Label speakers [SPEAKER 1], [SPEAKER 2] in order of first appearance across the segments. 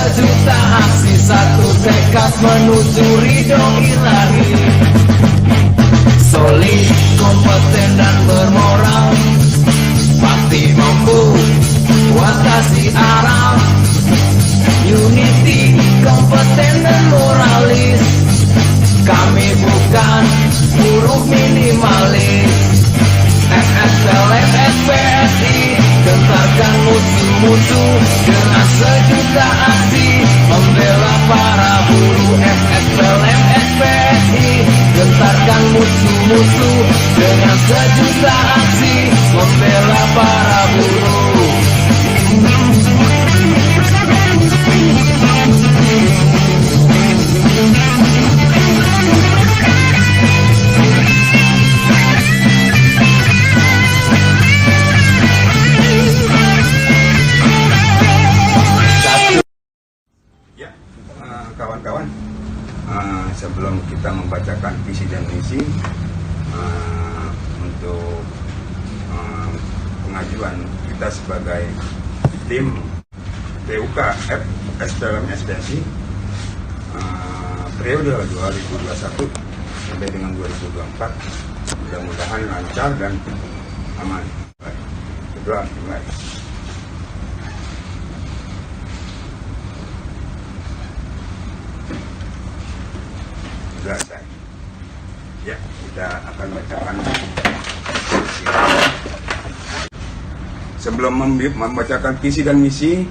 [SPEAKER 1] sejuta aksi, satu tekad menuju ridho ilahi. Solid, kompeten dan bermoral, pasti mampu watasi arah. Unity, kompeten dan moralis, kami bukan buruh minimalis. FSLM SPSI, gentarkan musuh-musuh dengan sejuta aksi, membela para buruh. FSLM SPSI, gentarkan musuh-musuh dengan sejuta aksi, membela para buruh.
[SPEAKER 2] Kawan-kawan, sebelum kita membacakan visi dan misi untuk pengajuan kita sebagai tim PUK FSLM SPSI periode 2021 sampai dengan 2024, mudah-mudahan lancar dan aman. Berdoa dimulai. Selesai. Ya, kita akan bacakan. Sebelum membacakan visi dan misi,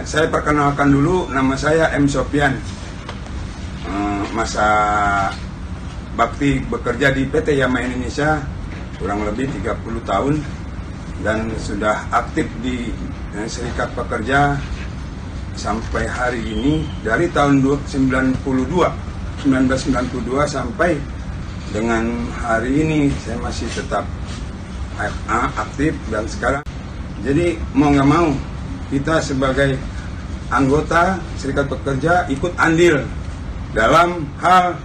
[SPEAKER 2] saya perkenalkan dulu, nama saya M. Sofyan. Masa bakti bekerja di PT Yama Indonesia kurang lebih 30 tahun dan sudah aktif di Serikat Pekerja sampai hari ini dari tahun 1992 sampai dengan hari ini saya masih tetap aktif. Dan sekarang jadi mau nggak mau kita sebagai anggota Serikat Pekerja ikut andil dalam hal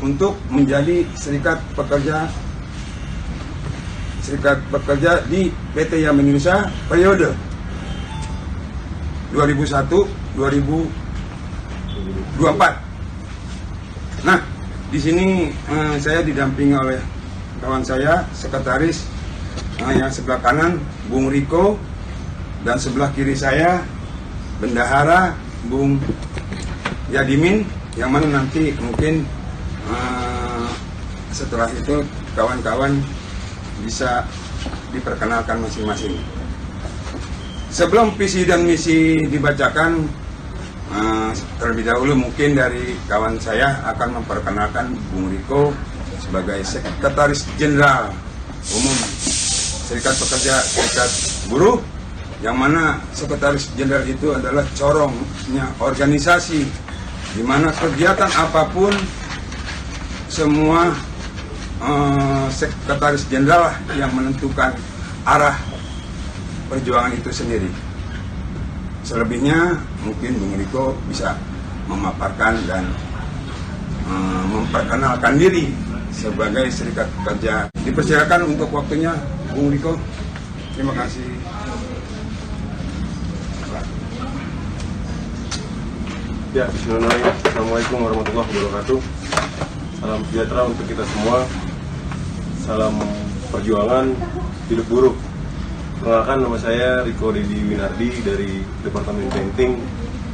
[SPEAKER 2] untuk menjadi Serikat Pekerja di PT Yama Indonesia periode 2001-2024. Nah, di sini saya didampingi oleh kawan saya, sekretaris yang sebelah kanan Bung Riko, dan sebelah kiri saya bendahara Bung Yadimin, yang mana nanti mungkin setelah itu kawan-kawan bisa diperkenalkan masing-masing. Sebelum visi dan misi dibacakan, terlebih dahulu mungkin dari kawan saya akan memperkenalkan Bung Riko sebagai Sekretaris Jenderal Umum Serikat Pekerja Serikat Buruh, yang mana Sekretaris Jenderal itu adalah corongnya organisasi, di mana kegiatan apapun semua Sekretaris Jenderal yang menentukan arah perjuangan itu sendiri. Selebihnya mungkin Bung Riko bisa memaparkan dan memperkenalkan diri sebagai Serikat Pekerja. Dipersilakan untuk waktunya Bung Riko. Terima kasih.
[SPEAKER 3] Ya, bismillahirrahmanirrahim. Assalamualaikum warahmatullahi wabarakatuh. Salam sejahtera untuk kita semua. Salam perjuangan hidup buruh. Perkenalkan, nama saya Riko Dedi Winardi dari Departemen Painting.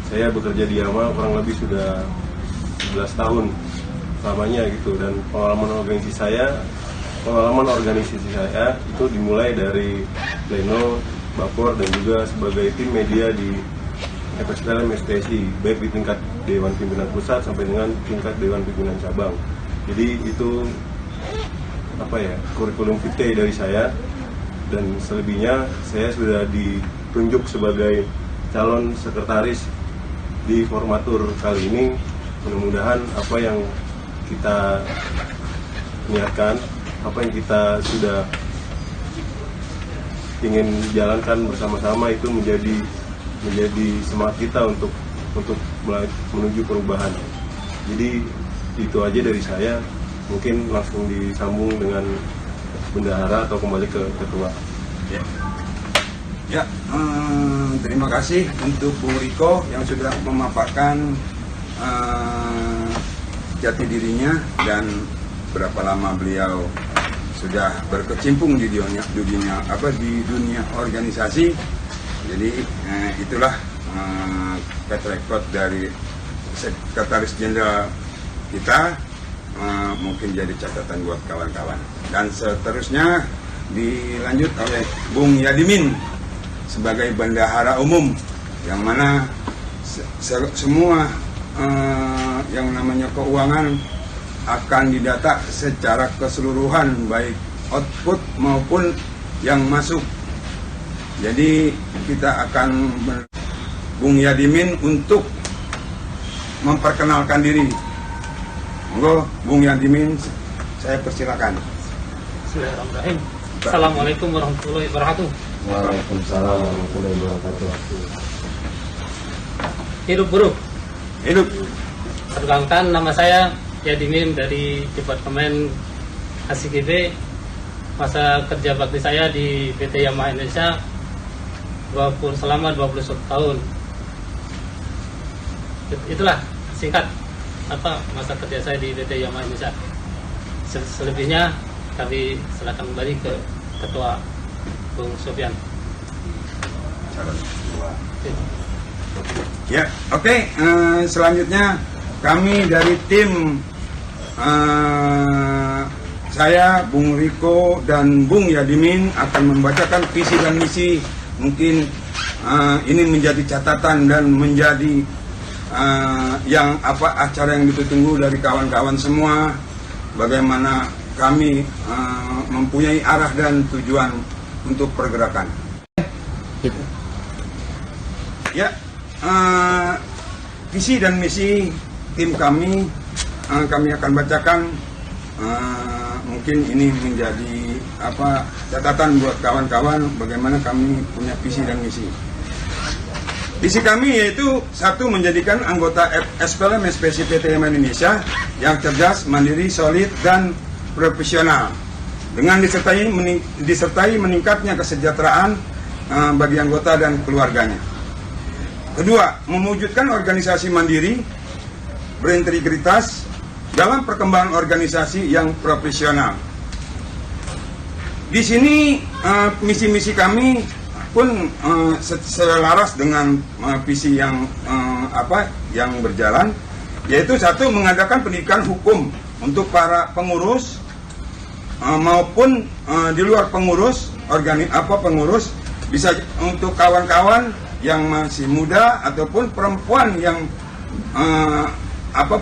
[SPEAKER 3] Saya bekerja di Yama kurang lebih sudah 11 tahun lamanya gitu, dan pengalaman organisasi saya itu dimulai dari pleno, bapor, dan juga sebagai tim media di FSLM SPSI, baik di tingkat Dewan Pimpinan Pusat sampai dengan tingkat Dewan Pimpinan Cabang. Jadi itu kurikulum vitae dari saya. Dan selebihnya saya sudah ditunjuk sebagai calon sekretaris di formatur kali ini. Mudah-mudahan apa yang kita niatkan, apa yang kita sudah ingin jalankan bersama-sama itu menjadi semangat kita untuk menuju perubahan. Jadi itu aja dari saya. Mungkin langsung disambung dengan bendahara atau kembali ke ketua.
[SPEAKER 2] Ya. Ya, terima kasih untuk Bung Riko yang sudah memaparkan jati dirinya dan berapa lama beliau sudah berkecimpung di dunia organisasi. Jadi itulah track record dari Sekretaris Jenderal kita, mungkin jadi catatan buat kawan-kawan. Dan seterusnya dilanjut oleh Bung Yadimin sebagai bendahara umum, yang mana semua yang namanya keuangan akan didata secara keseluruhan, baik output maupun yang masuk. Jadi kita akan Bung Yadimin untuk memperkenalkan diri. Monggo Bung Yadimin, saya persilakan.
[SPEAKER 4] Bismillahirrahmanirrahim. Assalamualaikum warahmatullahi wabarakatuh.
[SPEAKER 1] Waalaikumsalam warahmatullahi wabarakatuh.
[SPEAKER 4] Hidup buruk.
[SPEAKER 2] Hidup.
[SPEAKER 4] Perkenalkan, nama saya Yadimin dari Departemen HCGB. Masa kerja bakti saya di PT Yamaha Indonesia selama 21 tahun. Itulah singkat masa kerja saya di PT Yamaha Indonesia. Selebihnya kami silakan kembali ke Ketua Bung Sofyan.
[SPEAKER 2] Ya, oke. Selanjutnya kami dari tim saya, Bung Riko dan Bung Yadimin akan membacakan visi dan misi. Mungkin ini menjadi catatan dan menjadi acara yang ditunggu dari kawan-kawan semua. Bagaimana kami mempunyai arah dan tujuan untuk pergerakan. Ya, visi dan misi tim kami akan bacakan. Mungkin ini menjadi catatan buat kawan-kawan bagaimana kami punya visi dan misi. Visi kami yaitu satu, menjadikan anggota SPLM SPSI PT Yamaha Indonesia yang cerdas, mandiri, solid, dan profesional, dengan disertai meningkatnya kesejahteraan bagi anggota dan keluarganya. Kedua, mewujudkan organisasi mandiri, berintegritas dalam perkembangan organisasi yang profesional. Di sini misi-misi kami pun selaras dengan visi yang berjalan, yaitu satu, mengadakan pendidikan hukum untuk para pengurus maupun di luar pengurus, pengurus bisa untuk kawan-kawan yang masih muda ataupun perempuan yang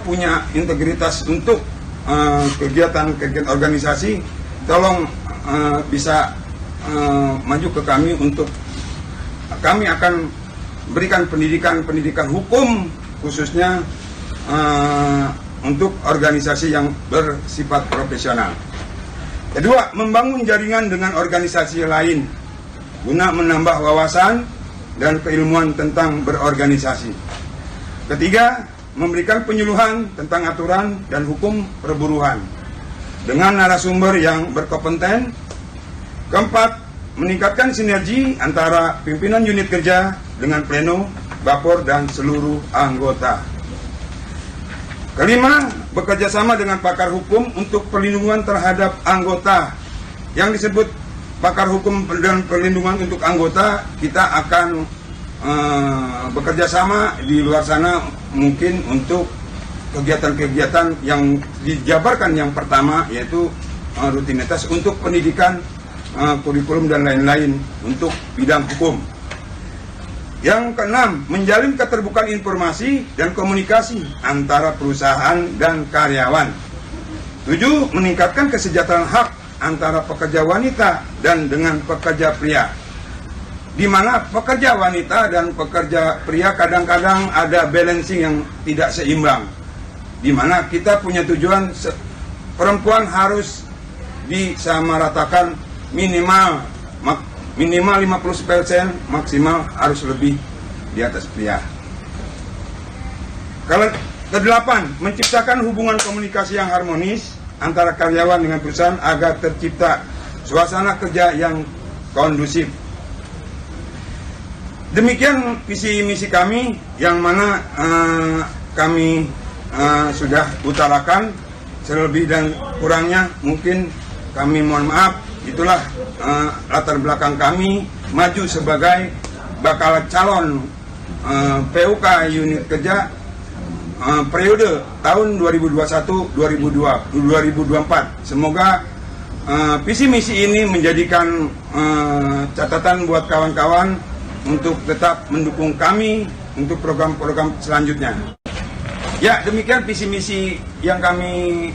[SPEAKER 2] punya integritas untuk kegiatan organisasi, tolong bisa maju ke kami untuk kami akan berikan pendidikan hukum khususnya untuk organisasi yang bersifat profesional. Kedua, membangun jaringan dengan organisasi lain guna menambah wawasan dan keilmuan tentang berorganisasi. Ketiga, memberikan penyuluhan tentang aturan dan hukum perburuhan dengan narasumber yang berkompeten. Keempat, meningkatkan sinergi antara pimpinan unit kerja dengan pleno, bapor, dan seluruh anggota. Kelima, bekerja sama dengan pakar hukum untuk perlindungan terhadap anggota. Yang disebut pakar hukum dan perlindungan untuk anggota, kita akan bekerja sama di luar sana mungkin untuk kegiatan-kegiatan yang dijabarkan. Yang pertama yaitu rutinitas untuk pendidikan, kurikulum dan lain-lain untuk bidang hukum. Yang keenam, menjalin keterbukaan informasi dan komunikasi antara perusahaan dan karyawan. 7, meningkatkan kesejahteraan hak antara pekerja wanita dan dengan pekerja pria, di mana pekerja wanita dan pekerja pria kadang-kadang ada balancing yang tidak seimbang, di mana kita punya tujuan perempuan harus disamaratakan minimal 50%, maksimal harus lebih di atas pria. Kalau kedelapan, menciptakan hubungan komunikasi yang harmonis antara karyawan dengan perusahaan agar tercipta suasana kerja yang kondusif. Demikian visi misi kami yang mana kami sudah utarakan. Selebih dan kurangnya mungkin kami mohon maaf. Itulah latar belakang kami maju sebagai bakal calon PUK unit kerja periode tahun 2021-2024. Semoga visi misi ini menjadikan catatan buat kawan-kawan untuk tetap mendukung kami untuk program-program selanjutnya. Ya, demikian visi misi yang kami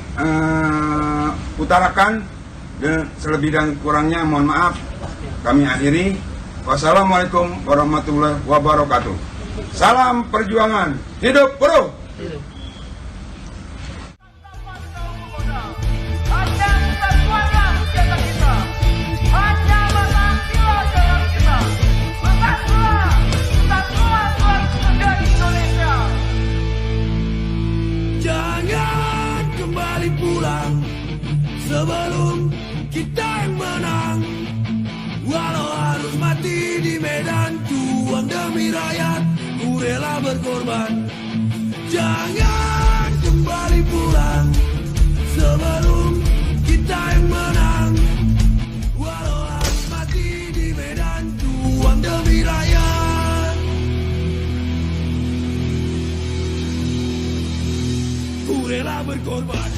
[SPEAKER 2] utarakan, dan selebih dan kurangnya mohon maaf. Kami akhiri. Wassalamualaikum warahmatullahi wabarakatuh. Salam perjuangan. Hidup buruh.
[SPEAKER 4] Hidup.
[SPEAKER 1] Jangan kembali pulang sebelum kita yang menang. Walau harus mati di medan juang demi rakyat, ku rela berkorban. Jangan kembali pulang sebelum kita yang menang. Walau harus mati di medan juang demi rakyat, ku rela berkorban.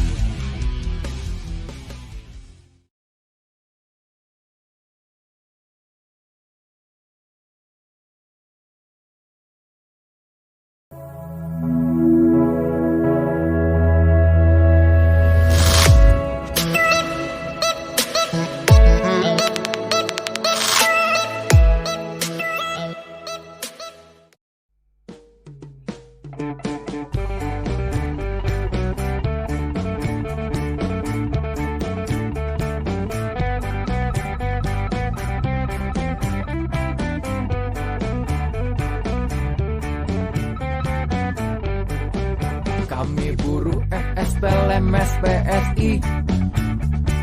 [SPEAKER 5] Kami buruh FSPLM SPSI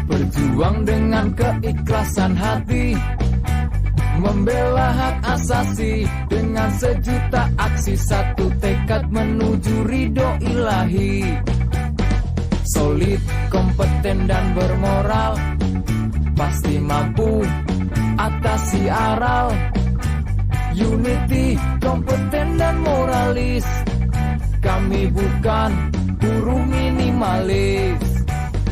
[SPEAKER 5] berjuang dengan keikhlasan hati, membela hak asasi dengan sejuta aksi, satu tekad menuju ridho ilahi. Solid, kompeten dan bermoral, pasti mampu atasi aral. Unity, kompeten dan moralis, kami bukan buruh minimalis.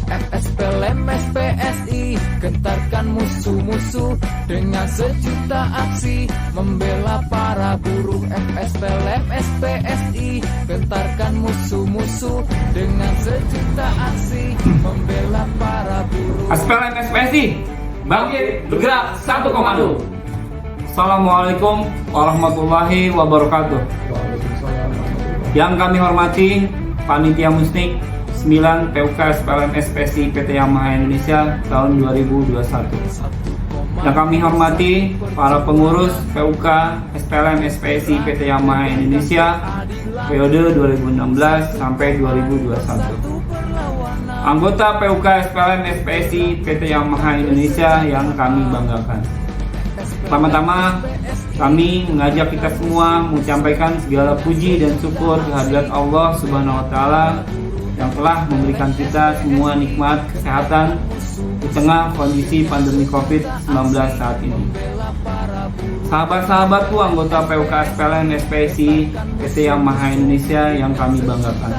[SPEAKER 5] FSPLM SPSI gentarkan musuh-musuh dengan sejuta aksi, membela para buruh. FSPLM SPSI gentarkan musuh-musuh dengan sejuta aksi, membela para buruh.
[SPEAKER 6] FSPLM SPSI bangkit bergerak satu komando. Assalamualaikum warahmatullahi wabarakatuh. Yang kami hormati Panitia Musnik 9 PUK SPLM SPSI PT Yamaha Indonesia tahun 2021. Yang kami hormati para pengurus PUK SPLM SPSI PT Yamaha Indonesia periode 2016 sampai 2021. Anggota PUK SPLM SPSI PT Yamaha Indonesia yang kami banggakan. Pertama-tama, kami mengajak kita semua menyampaikan segala puji dan syukur kehadirat Allah Subhanahu wa Ta'ala yang telah memberikan kita semua nikmat kesehatan di tengah kondisi pandemi COVID-19 saat ini. Sahabat-sahabatku anggota PUK SPLM SPSI PT Yamaha Indonesia yang kami banggakan,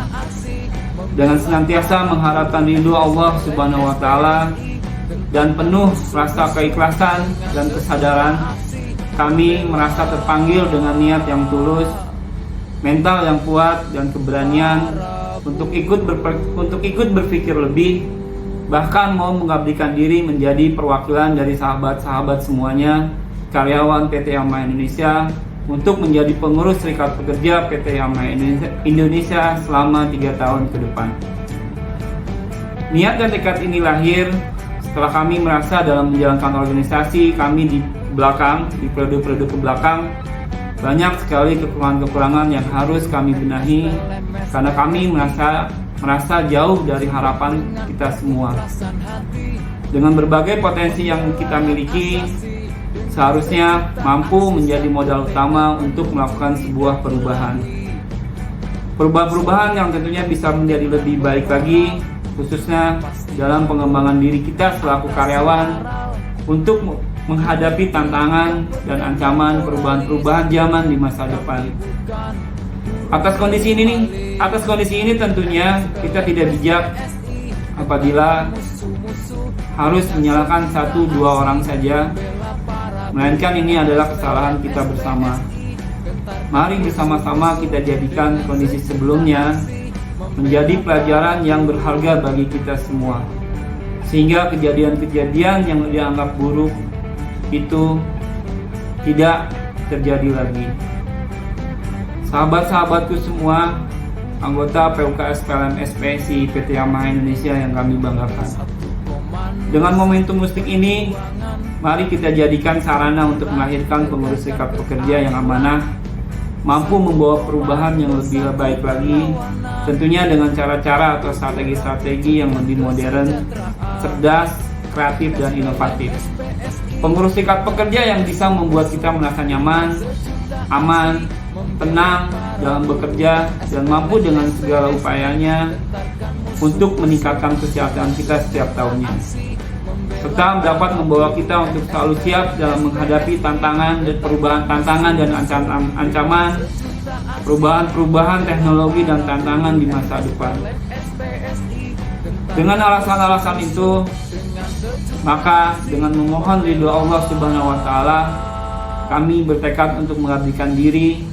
[SPEAKER 6] dengan senantiasa mengharapkan ridho Allah Subhanahu wa Ta'ala dan penuh rasa keikhlasan dan kesadaran, kami merasa terpanggil dengan niat yang tulus, mental yang kuat dan keberanian untuk ikut berpikir lebih, bahkan mau mengabdikan diri menjadi perwakilan dari sahabat-sahabat semuanya, karyawan PT Yamaha Indonesia, untuk menjadi pengurus Serikat Pekerja PT Yamaha Indonesia selama 3 tahun ke depan. Niat dan tekad ini lahir setelah kami merasa dalam menjalankan organisasi kami di periode-periode ke belakang, banyak sekali kekurangan-kekurangan yang harus kami benahi karena kami merasa jauh dari harapan kita semua. Dengan berbagai potensi yang kita miliki, seharusnya mampu menjadi modal utama untuk melakukan sebuah perubahan. Perubahan-perubahan yang tentunya bisa menjadi lebih baik lagi, khususnya dalam pengembangan diri kita selaku karyawan untuk menghadapi tantangan dan ancaman perubahan-perubahan zaman di masa depan. Atas kondisi ini tentunya kita tidak bijak apabila harus menyalahkan 1-2 orang saja, melainkan ini adalah kesalahan kita bersama. Mari bersama-sama kita jadikan kondisi sebelumnya menjadi pelajaran yang berharga bagi kita semua, sehingga kejadian-kejadian yang dianggap buruk itu tidak terjadi lagi. Sahabat-sahabatku semua, anggota PUKS PLN SPSI PT Yamaha Indonesia yang kami banggakan. Dengan momentum mustik ini, mari kita jadikan sarana untuk melahirkan pengurus serikat pekerja yang amanah, mampu membawa perubahan yang lebih baik lagi, tentunya dengan cara-cara atau strategi-strategi yang lebih modern, cerdas, kreatif, dan inovatif. Pengurus serikat pekerja yang bisa membuat kita merasa nyaman, aman, tenang dalam bekerja, dan mampu dengan segala upayanya untuk meningkatkan kesehatan kita setiap tahunnya, serta dapat membawa kita untuk selalu siap dalam menghadapi tantangan dan ancaman perubahan teknologi dan tantangan di masa depan. Dengan alasan-alasan itu, maka dengan memohon ridho Allah Subhanahu wa Ta'ala, kami bertekad untuk mengabdikan diri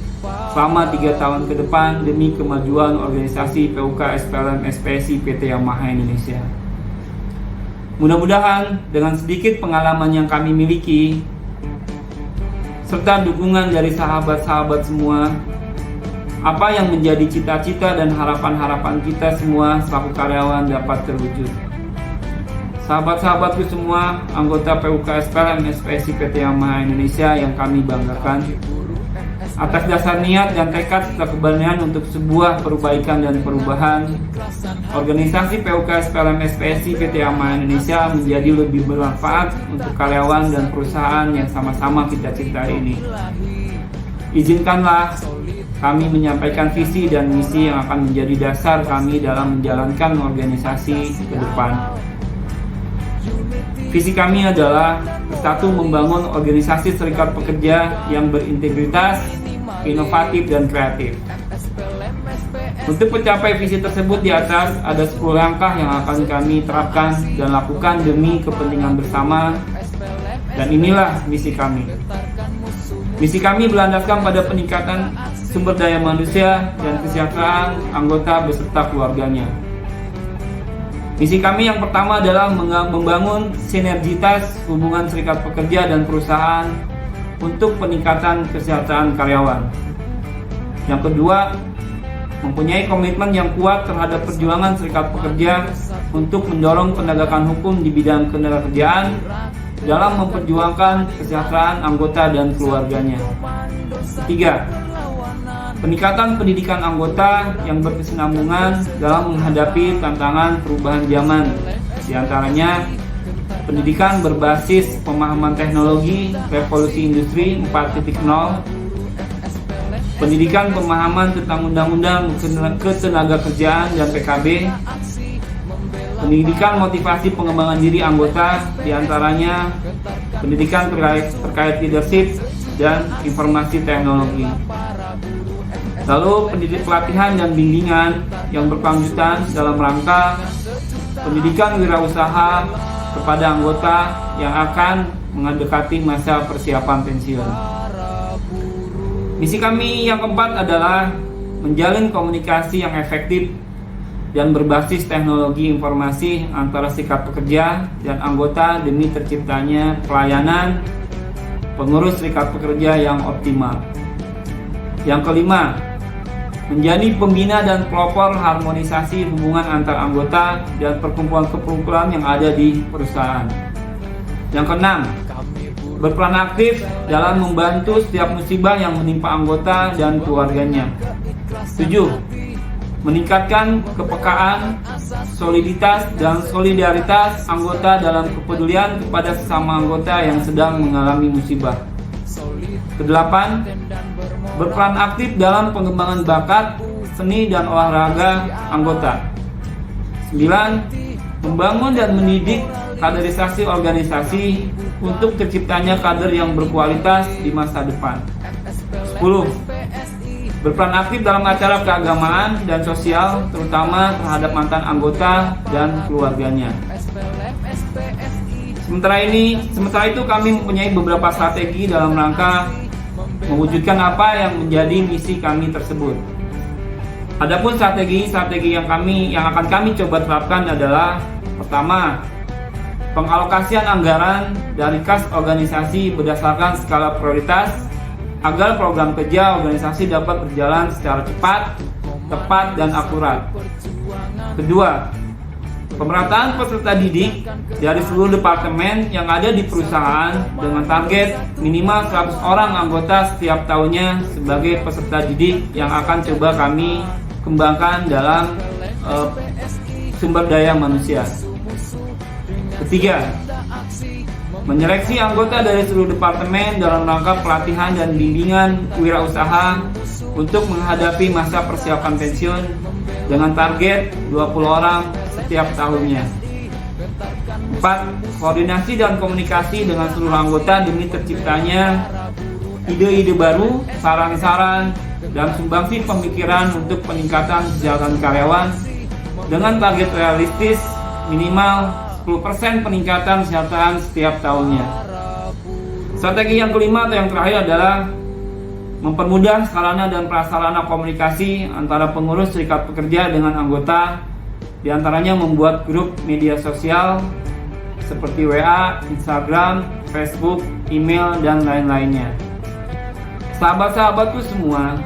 [SPEAKER 6] selama 3 tahun ke depan demi kemajuan organisasi PUKS PLN SPSI PT Yamaha Indonesia. Mudah-mudahan dengan sedikit pengalaman yang kami miliki serta dukungan dari sahabat-sahabat semua, apa yang menjadi cita-cita dan harapan-harapan kita semua selaku karyawan dapat terwujud. Sahabat-sahabatku semua, anggota PUKS PLN SPSI PT Yamaha Indonesia yang kami banggakan, atas dasar niat dan tekad serta keberanian untuk sebuah perbaikan dan perubahan, organisasi PUKS PLN SPSI PT Yamaha Indonesia menjadi lebih bermanfaat untuk karyawan dan perusahaan yang sama-sama kita cintai ini. Izinkanlah kami menyampaikan visi dan misi yang akan menjadi dasar kami dalam menjalankan organisasi ke depan. Visi kami adalah satu, membangun organisasi serikat pekerja yang berintegritas, inovatif, dan kreatif. Untuk mencapai visi tersebut di atas, ada 10 langkah yang akan kami terapkan dan lakukan demi kepentingan bersama, dan inilah misi kami. Misi kami berlandaskan pada peningkatan sumber daya manusia dan kesejahteraan anggota beserta keluarganya. Misi kami yang pertama adalah membangun sinergitas hubungan serikat pekerja dan perusahaan untuk peningkatan kesejahteraan karyawan. Yang kedua, mempunyai komitmen yang kuat terhadap perjuangan serikat pekerja untuk mendorong penegakan hukum di bidang ketenagakerjaan dalam memperjuangkan kesejahteraan anggota dan keluarganya. Ketiga, peningkatan pendidikan anggota yang berkesinambungan dalam menghadapi tantangan perubahan zaman, di antaranya pendidikan berbasis pemahaman teknologi revolusi industri 4.0, pendidikan pemahaman tentang undang-undang ketenagakerjaan dan PKB, pendidikan motivasi pengembangan diri anggota, di antaranya pendidikan terkait leadership dan informasi teknologi. Lalu pelatihan dan bimbingan yang berkelanjutan dalam rangka pendidikan wirausaha kepada anggota yang akan mendekati masa persiapan pensiun. Misi kami yang keempat adalah menjalin komunikasi yang efektif dan berbasis teknologi informasi antara serikat pekerja dan anggota demi terciptanya pelayanan pengurus serikat pekerja yang optimal. Yang kelima, menjadi pembina dan pelopor harmonisasi hubungan antar anggota dan perkumpulan-perkumpulan yang ada di perusahaan. Yang keenam, berperan aktif dalam membantu setiap musibah yang menimpa anggota dan keluarganya. 7. meningkatkan kepekaan, soliditas, dan solidaritas anggota dalam kepedulian kepada sesama anggota yang sedang mengalami musibah. Kedelapan, berperan aktif dalam pengembangan bakat, seni, dan olahraga anggota. 9. Membangun dan mendidik kaderisasi organisasi untuk terciptanya kader yang berkualitas di masa depan. 10. Berperan aktif dalam acara keagamaan dan sosial, terutama terhadap mantan anggota dan keluarganya. Sementara itu kami mempunyai beberapa strategi dalam rangka mewujudkan apa yang menjadi misi kami tersebut. Adapun strategi yang akan kami coba terapkan adalah: pertama, pengalokasian anggaran dari kas organisasi berdasarkan skala prioritas agar program kerja organisasi dapat berjalan secara cepat, tepat, dan akurat. Kedua, pemerataan peserta didik dari seluruh departemen yang ada di perusahaan dengan target minimal 100 orang anggota setiap tahunnya sebagai peserta didik yang akan coba kami kembangkan dalam sumber daya manusia. Ketiga, menyeleksi anggota dari seluruh departemen dalam rangka pelatihan dan bimbingan wirausaha untuk menghadapi masa persiapan pensiun dengan target 20 orang setiap tahunnya. 4. Koordinasi dan komunikasi dengan seluruh anggota demi terciptanya ide-ide baru, saran-saran, dan sumbangsi pemikiran untuk peningkatan kesejahteraan karyawan dengan target realistis minimal 10% peningkatan kesejahteraan setiap tahunnya. Strategi yang kelima atau yang terakhir adalah mempermudah sarana dan prasarana komunikasi antara pengurus serikat pekerja dengan anggota, diantaranya membuat grup media sosial seperti WA, Instagram, Facebook, email, dan lain-lainnya. Sahabat-sahabatku semua,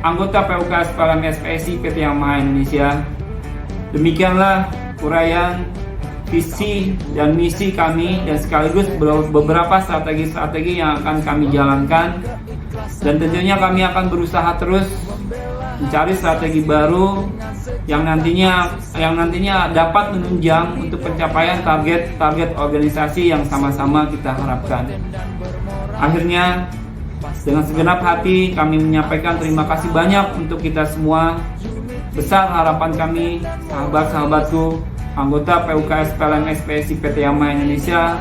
[SPEAKER 6] anggota PUK SPLM SPSI PT Yamaha Indonesia, demikianlah uraian visi dan misi kami dan sekaligus beberapa strategi-strategi yang akan kami jalankan, dan tentunya kami akan berusaha terus mencari strategi baru yang nantinya dapat menunjang untuk pencapaian target organisasi yang sama-sama kita harapkan. Akhirnya, dengan segenap hati kami menyampaikan terima kasih banyak untuk kita semua. Besar harapan kami, sahabat-sahabatku, anggota PUK SPLM SPSI PT Yamaha Indonesia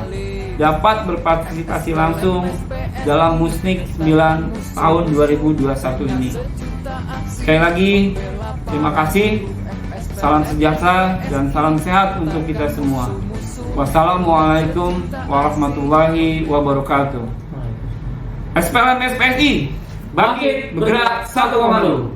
[SPEAKER 6] dapat berpartisipasi langsung dalam Musnik 9 tahun 2021 ini. Sekali lagi, terima kasih. Salam sejahtera dan salam sehat untuk kita semua. Wassalamualaikum warahmatullahi wabarakatuh. SPLM SPSI, bangkit bergerak satu komando.